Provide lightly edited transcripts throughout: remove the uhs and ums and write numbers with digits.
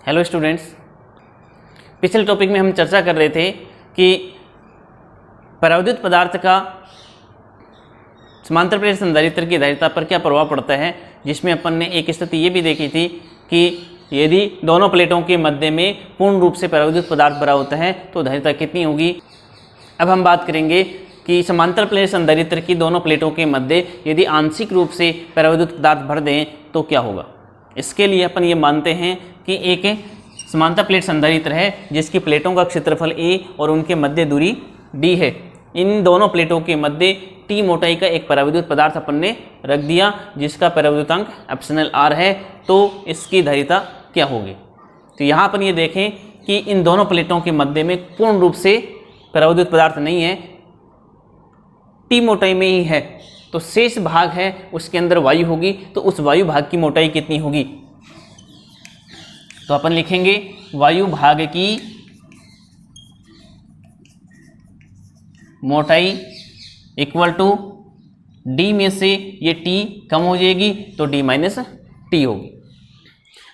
Hello students, पिछले topic में हम चर्चा कर रहे थे कि परावैद्युत पदार्थ का समांतर प्लेट संधारित्र की धारिता पर क्या प्रभाव पड़ता है, जिसमें अपन ने एक स्थिति ये भी देखी थी कि यदि दोनों प्लेटों के मध्य में पूर्ण रूप से परावैद्युत पदार्थ भरा होता है तो धारिता कितनी होगी। अब हम बात करेंगे कि समांतर प्लेट संधारित्र की दोनों प्लेटों के मध्य यदि आंशिक रूप से परावैद्युत पदार्थ भर दें तो क्या होगा। इसके लिए अपन ये मानते हैं कि एक समांतर प्लेट संधारित्र है जिसकी प्लेटों का क्षेत्रफल a और उनके मध्य दूरी d है। इन दोनों प्लेटों के मध्य t मोटाई का एक परावैद्युत पदार्थ अपन ने रख दिया जिसका परावैद्युतांक एप्सिलॉन r है, तो इसकी धारिता क्या होगी। तो यहाँ अपन ये देखें कि इन दोनों प्लेटों के मध्य में पूर्ण रूप से परावैद्युत पदार्थ नहीं है, t मोटाई में ही है, तो शेष भाग है उसके अंदर वायु होगी, तो उस वायु भाग की मोटाई कितनी होगी। तो अपन लिखेंगे वायु भाग की मोटाई इक्वल टू d में से ये t कम हो जाएगी तो d माइनस टी होगी।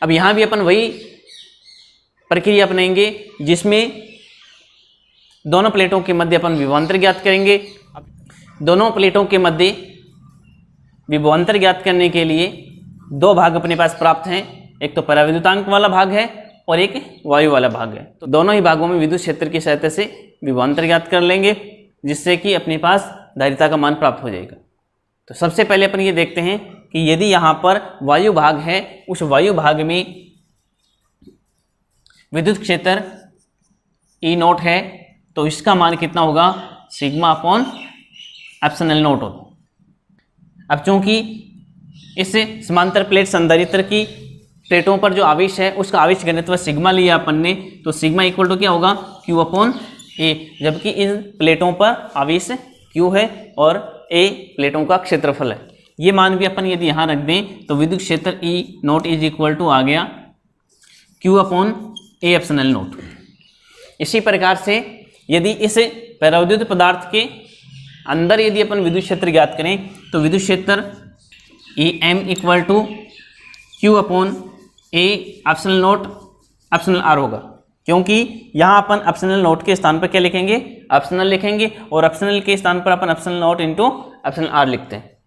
अब यहाँ भी अपन वही प्रक्रिया अपनाएंगे जिसमें दोनों प्लेटों के मध्य अपन विभवांतर ज्ञात करेंगे। दोनों प्लेटों के मध्य विभवांतर ज्ञात करने के लिए दो भाग अपने पास प्राप्त हैं, एक तो परावैद्युतांक वाला भाग है और एक वायु वाला भाग है। तो दोनों ही भागों में विद्युत क्षेत्र की सहायता से विभवांतर ज्ञात कर लेंगे जिससे कि अपने पास धारिता का मान प्राप्त हो जाएगा। तो सबसे पहले अपन ये देखते हैं कि यदि यहाँ पर वायु भाग है, उस वायु भाग में विद्युत क्षेत्र ई नोट है तो इसका मान कितना होगा, सिग्मा अपॉन एप्सिलॉन नोट होगा। अब चूंकि इस समांतर प्लेट संधारित्र की प्लेटों पर जो आवेश है उसका आवेश घनत्व सिग्मा लिया अपन ने, तो सिग्मा इक्वल टू क्या होगा, क्यू अपॉन ए, जबकि इन प्लेटों पर आवेश क्यू है और ए प्लेटों का क्षेत्रफल है। ये मान भी अपन यदि यहाँ रख दें तो विद्युत क्षेत्र ई नोट इज इक्वल टू आ गया Q upon A epsilon note. इसी प्रकार से यदि इस परावैद्युत पदार्थ के अंदर यदि अपन विद्युत क्षेत्र ज्ञात करें तो विद्युत क्षेत्र E M equal to Q upon A epsilon naught epsilon R होगा, क्योंकि यहाँ अपन एप्सिलॉन नोट के स्थान पर क्या लिखेंगे, एप्सिलॉन लिखेंगे, और एप्सिलॉन के स्थान पर अपन epsilon naught into epsilon R लिखते हैं।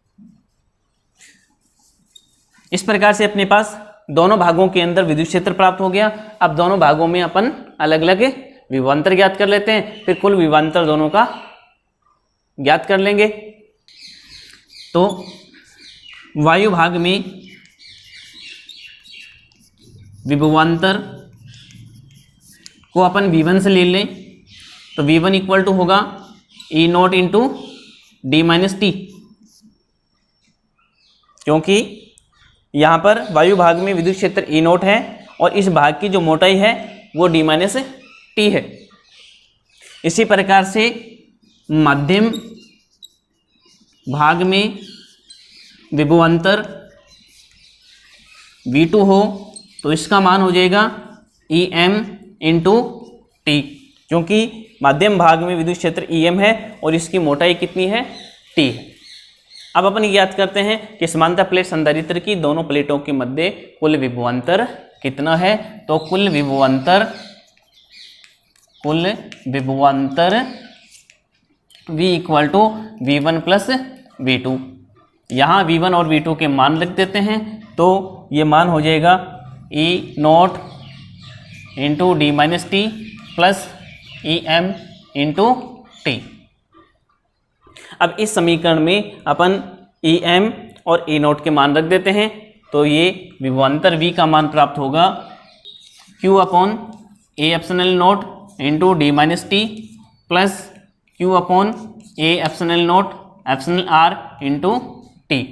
इस प्रकार से अपने पास दोनों भागों के अंदर विद्युत क्षेत्र प्राप्त हो गया। अब दोनों भागों में अपन अलग अलग विभवांतर ज्ञात कर लेते हैं, फिर कुल विभवांतर दोनों का ज्ञात कर लेंगे। तो वायु भाग में विभवांतर को अपन V1 से ले लें तो V1 इक्वल टू होगा E naught into D minus T, क्योंकि यहाँ पर वायु भाग में विद्युत क्षेत्र ई नोट है और इस भाग की जो मोटाई है वो डी माइनस टी है। इसी प्रकार से मध्यम भाग में विभवांतर V2 हो तो इसका मान हो जाएगा ई एम इंटू टी, क्योंकि माध्यम भाग में विद्युत क्षेत्र ई एम है और इसकी मोटाई कितनी है, टी है। अब अपन ज्ञात करते हैं कि समांतर प्लेट संधारित्र की दोनों प्लेटों के मध्य कुल विभवांतर कितना है। तो कुल विभवांतर V equal to V1 plus V2। यहाँ V1 और V2 के मान लिख देते हैं, तो ये मान हो जाएगा E naught into D minus T plus E M into T. अब इस समीकरण में अपन ई एम और ई नोट के मान रख देते हैं, तो ये विभवांतर V का मान प्राप्त होगा Q upon A epsilon naught into D minus T plus Q upon A epsilon naught epsilon R into T.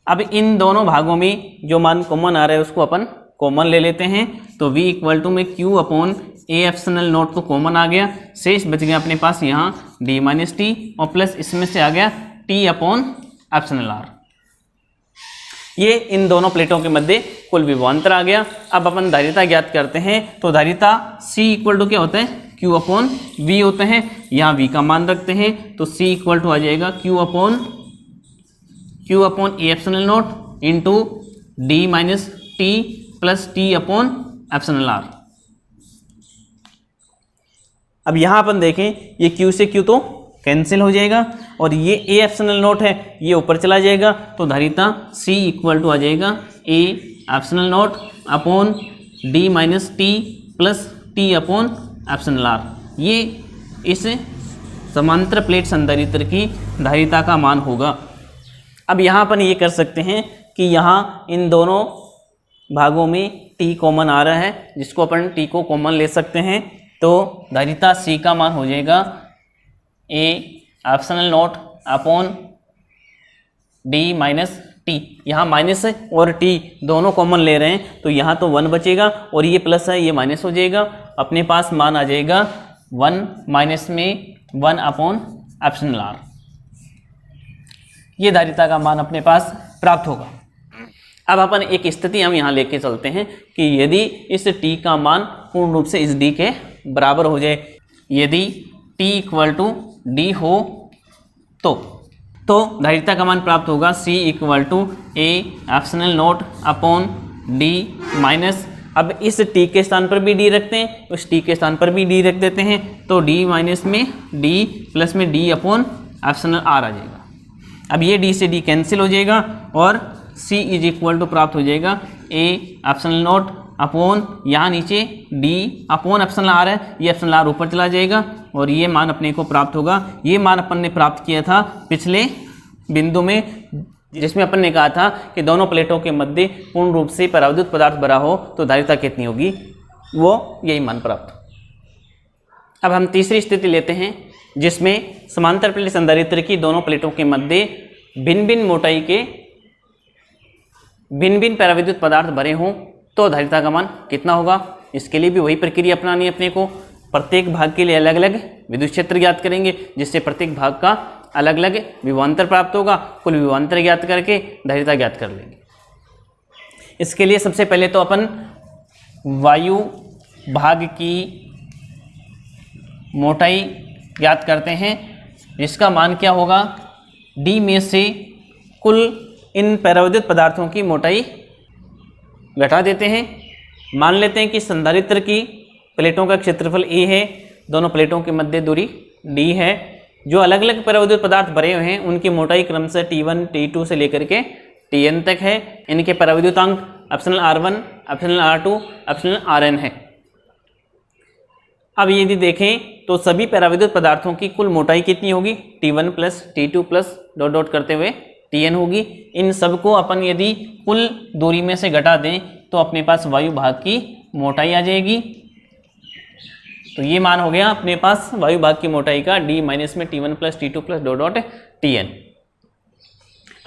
अब इन दोनों भागों में जो मान कॉमन आ रहा है उसको अपन कॉमन ले लेते हैं, तो V इक्वल टू में Q upon A epsilon note तो कॉमन आ गया, शेष बच गया अपने पास यहाँ डी माइनस टी और प्लस इसमें से आ गया टी अपॉन एप्सिलॉन आर। ये इन दोनों प्लेटों के मध्य कुल विभवांतर आ गया। अब अपन धारिता ज्ञात करते हैं, तो धारिता C इक्वल टू क्या होता है, Q अपॉन V होते हैं। यहाँ V का मान रखते हैं तो C इक्वल टू आ जाएगा Q upon A epsilon naught into D minus T plus T upon epsilon R. अब यहाँ अपन देखें ये Q से Q तो कैंसिल हो जाएगा और ये A एप्सिलॉन नॉट है ये ऊपर चला जाएगा, तो धारिता C इक्वल टू आ जाएगा A epsilon naught upon D minus T plus T upon epsilon R. ये इस समांतर प्लेट संधारित्र की धारिता का मान होगा। अब यहाँ अपन ये कर सकते हैं कि यहाँ इन दोनों भागों में T कॉमन आ रहा है, जिसको अपन T को कॉमन ले सकते हैं, तो धारिता C का मान हो जाएगा A epsilon naught upon D minus T। यहाँ माइनस और T दोनों कॉमन ले रहे हैं तो यहाँ तो 1 बचेगा और ये प्लस है ये माइनस हो जाएगा, अपने पास मान आ जाएगा 1 माइनस में 1 अपॉन एप्सिलॉन आर। ये धारिता का मान अपने पास प्राप्त होगा। अब अपन एक स्थिति हम यहाँ लेके चलते हैं कि यदि इस T का मान पूर्ण रूप से इस D के बराबर हो जाए, यदि T इक्वल टू D हो तो धारिता का मान प्राप्त होगा C equal to A epsilon naught upon D minus, अब इस T के स्थान पर भी D रखते हैं, उस T के स्थान पर भी D रख देते हैं, तो D माइनस में D प्लस में D अपॉन एप्सिलॉन आर आ जाएगा। अब ये D से D कैंसिल हो जाएगा और C इज इक्वल टू प्राप्त हो जाएगा A एप्सिलॉन नॉट अपॉन यहाँ नीचे D अपॉन एप्सिलॉन आर है, ये एप्सिलॉन आर ऊपर चला जाएगा और ये मान अपने को प्राप्त होगा। ये मान अपन ने प्राप्त किया था पिछले बिंदु में, जिसमें अपन ने कहा था कि दोनों प्लेटों के मध्य पूर्ण रूप से परावैद्युत पदार्थ भरा हो तो धारिता कितनी होगी, वो यही मान प्राप्त। अब हम तीसरी स्थिति लेते हैं जिसमें समांतर प्लेट संधारित्र की दोनों प्लेटों के मध्य भिन्न भिन्न मोटाई के भिन्न भिन्न परावैद्युत पदार्थ भरे हों तो धारिता का मान कितना होगा। इसके लिए भी वही प्रक्रिया अपनानी है अपने को। प्रत्येक भाग के लिए अलग अलग विद्युत क्षेत्र ज्ञात करेंगे, जिससे प्रत्येक भाग का अलग अलग विभवांतर प्राप्त होगा। कुल विभवांतर ज्ञात करके धारिता ज्ञात कर लेंगे। इसके लिए सबसे पहले तो अपन वायु भाग की मोटाई ज्ञात करते हैं, जिसका मान क्या होगा, D में से कुल इन परावैद्युत पदार्थों की मोटाई घटा देते हैं। मान लेते हैं कि संधारित्र की प्लेटों का क्षेत्रफल A है, दोनों प्लेटों के मध्य दूरी D है। जो अलग अलग परावैद्युत पदार्थ भरे हुए हैं उनकी मोटाई क्रमशः T1 T2 से लेकर के Tn तक है। इनके परावैद्युतांक epsilon R1 epsilon R2 epsilon Rn है। अब यदि देखें तो सभी परावैद्युत पदार्थों की कुल मोटाई कितनी होगी, T1 plus T2 plus dot dot करते हुए Tn होगी। इन सबको अपन यदि कुल दूरी में से घटा दें तो अपने पास वायु भाग की मोटाई आ जाएगी। तो ये मान हो गया अपने पास वायु भाग की मोटाई का D माइनस में T1 plus T2 plus dot dot Tn।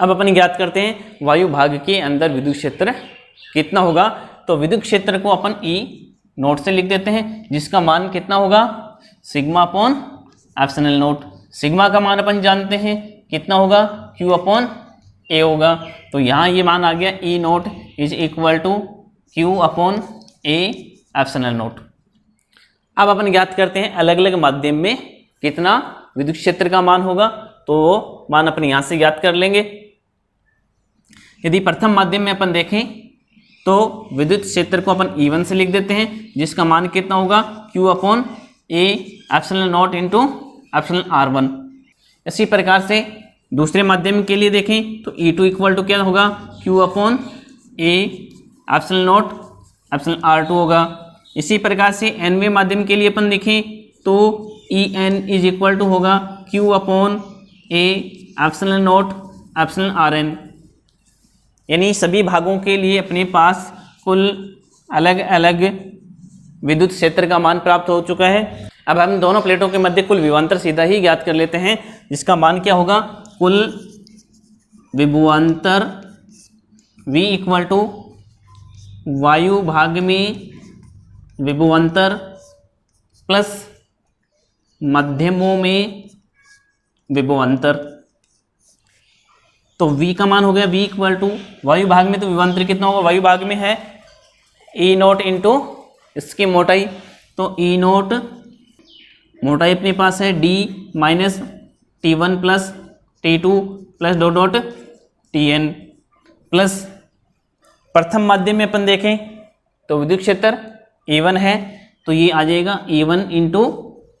अब अपन ज्ञात करते हैं वायु भाग के अंदर विद्युत क्षेत्र कितना होगा। तो विद्युत क्षेत्र को अपन E नोट से लिख देते हैं, जिसका मान कितना होगा, sigma upon epsilon note. Sigma का मान अपन जानते हैं कितना होगा, Q अपॉन A होगा। तो यहाँ ये मान आ गया E naught is equal to Q upon A epsilon naught. अब अपन ज्ञात करते हैं अलग अलग माध्यम में कितना विद्युत क्षेत्र का मान होगा, तो मान अपन यहाँ से ज्ञात कर लेंगे। यदि प्रथम माध्यम में अपन देखें तो विद्युत क्षेत्र को अपन E1 से लिख देते हैं, जिसका मान कितना होगा, Q upon A epsilon naught into epsilon R1। इसी प्रकार से दूसरे माध्यम के लिए देखें तो E2 इक्वल टू क्या होगा, Q upon A epsilon naught epsilon R2 होगा। इसी प्रकार से nवें माध्यम के लिए अपन देखें तो En इज इक्वल टू होगा Q upon A epsilon naught epsilon Rn। यानी सभी भागों के लिए अपने पास कुल अलग अलग विद्युत क्षेत्र का मान प्राप्त हो चुका है। अब हम दोनों प्लेटों के मध्य कुल विभवांतर सीधा ही ज्ञात कर लेते हैं, जिसका मान क्या होगा, कुल विभवांतर V इक्वल टू वायु भाग में विभवांतर प्लस माध्यमों में विभवांतर। तो V का मान हो गया V इक्वल टू वायु भाग में तो विभवांतर कितना होगा, वायु भाग में है E नोट इंटू इसकी मोटाई। तो E नोट मोटाई अपने पास है D minus T1 plus T2 plus dot dot Tn plus प्रथम माध्यम में अपन देखें तो विद्युत क्षेत्र E1 है, तो ये आ जाएगा E1 इंटू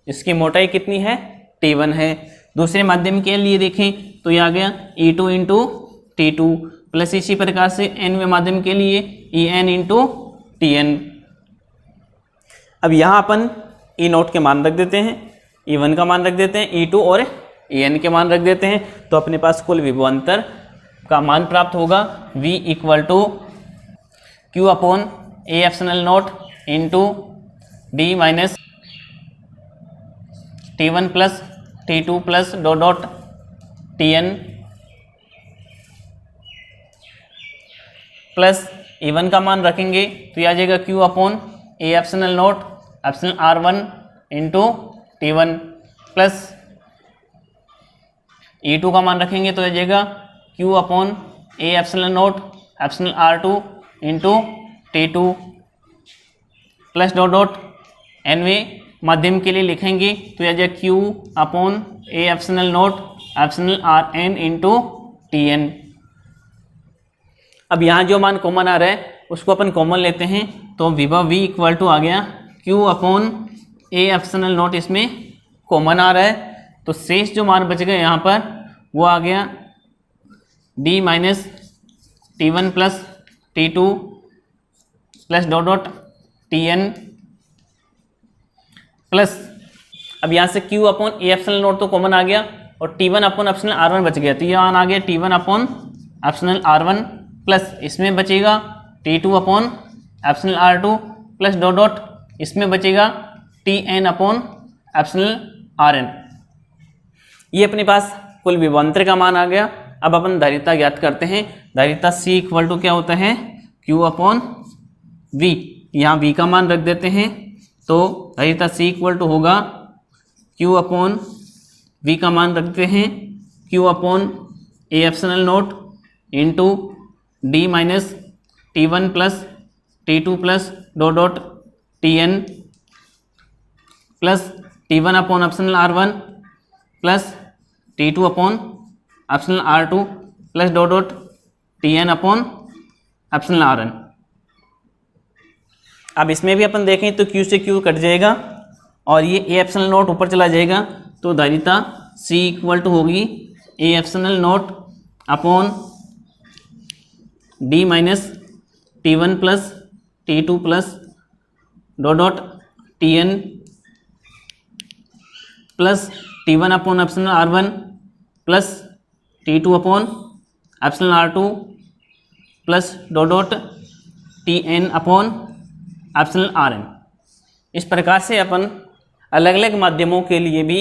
इसकी मोटाई कितनी है, T1 है। दूसरे माध्यम के लिए देखें तो ये आ गया E2 इंटू T2 प्लस इसी प्रकार से nवें माध्यम के लिए En इंटू Tn। अब यहाँ अपन E0 के मान रख देते हैं, E1 का मान रख देते हैं, E2 और En के मान रख देते हैं, तो अपने पास कुल विभवांतर का मान प्राप्त होगा V equal to Q upon A epsilon naught into D minus T1 plus T2 plus dot Tn plus E1 का मान रखेंगे तो यह आ जाएगा Q upon A epsilon naught epsilon R1 into T1 plus E2 का मान रखेंगे तो यह जाएगा Q upon A epsilon naught epsilon R2 into T2 plus dot nवें माध्यम के लिए लिखेंगे तो यह जाएगा Q upon A epsilon naught epsilon Rn into Tn। अब यहाँ जो मान कॉमन आ रहा है उसको अपन कॉमन लेते हैं, तो विभव V इक्वल टू आ गया Q upon A epsilon not, इसमें कॉमन आ रहा है, तो शेष जो मान बच गए यहाँ पर वो आ गया D minus T1 plus T2 plus dot Tn plus अब यहाँ से Q upon A epsilon not तो कॉमन आ गया और T1 अपॉन एप्सिलॉन R1 बच गया, तो यहाँ आ गया T1 upon epsilon R1 plus इसमें बचेगा T2 upon epsilon R2 plus dot इसमें बचेगा Tn अपॉन एप्सिलॉन Rn। ये अपने पास कुल विभवांतर का मान आ गया। अब अपन धारिता ज्ञात करते हैं। धारिता C इक्वल टू क्या होता है, Q अपॉन V। यहाँ V का मान रख देते हैं, तो धारिता C इक्वल टू होगा Q अपॉन V का मान रखते हैं Q upon A epsilon naught into D minus T1 plus T2 plus dot Tn plus T1 upon epsilon R1 plus T2 upon epsilon R2 plus dot Tn upon epsilon Rn। अब इसमें भी अपन देखें तो Q से Q cut जाएगा और ये A epsilon not ऊपर चला जाएगा, तो धारिता C इक्वल टू होगी A epsilon naught upon D minus T1 plus T2 plus dot Tn plus T1 upon epsilon R1 plus T2 upon epsilon R2 plus dot Tn upon epsilon Rn। इस प्रकार से अपन अलग अलग माध्यमों के लिए भी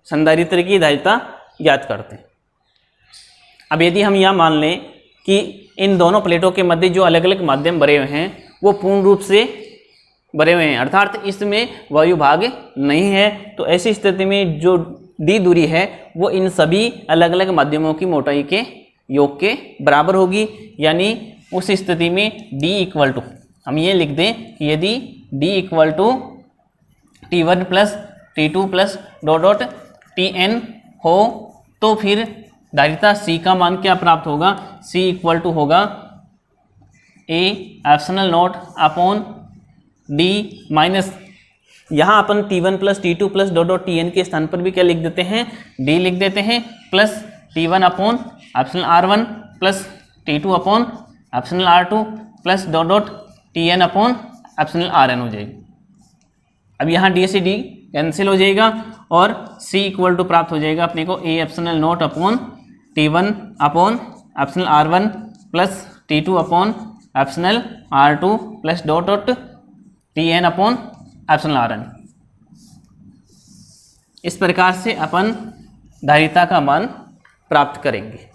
संधारित्र की धारिता ज्ञात करते हैं। अब यदि हम यह मान लें कि इन दोनों प्लेटों के मध्य जो अलग अलग माध्यम भरे हुए हैं वो पूर्ण रूप से भरे हुए हैं, अर्थात इसमें वायु भाग नहीं है, तो ऐसी स्थिति में जो D दूरी है वो इन सभी अलग अलग माध्यमों की मोटाई के योग के बराबर होगी। यानी उस स्थिति में D इक्वल टू हम ये लिख दें कि यदि D equal to T1 plus T2 plus dot Tn हो तो फिर धारिता C का मान क्या प्राप्त होगा, C इक्वल टू होगा A epsilon naught upon D minus, यहाँ अपन T1 plus T2 plus dot Tn के स्थान पर भी क्या लिख देते हैं, D लिख देते हैं, plus T1 upon epsilon R1 plus T2 upon epsilon R2 plus dot Tn upon epsilon Rn हो जाएगी। अब यहाँ D से D कैंसिल हो जाएगा और C इक्वल टू प्राप्त हो जाएगा अपने को A epsilon naught upon T1 upon epsilon R1 plus T2 upon epsilon R2 plus dot Tn upon epsilon Rn। इस प्रकार से अपन धारिता का मान प्राप्त करेंगे।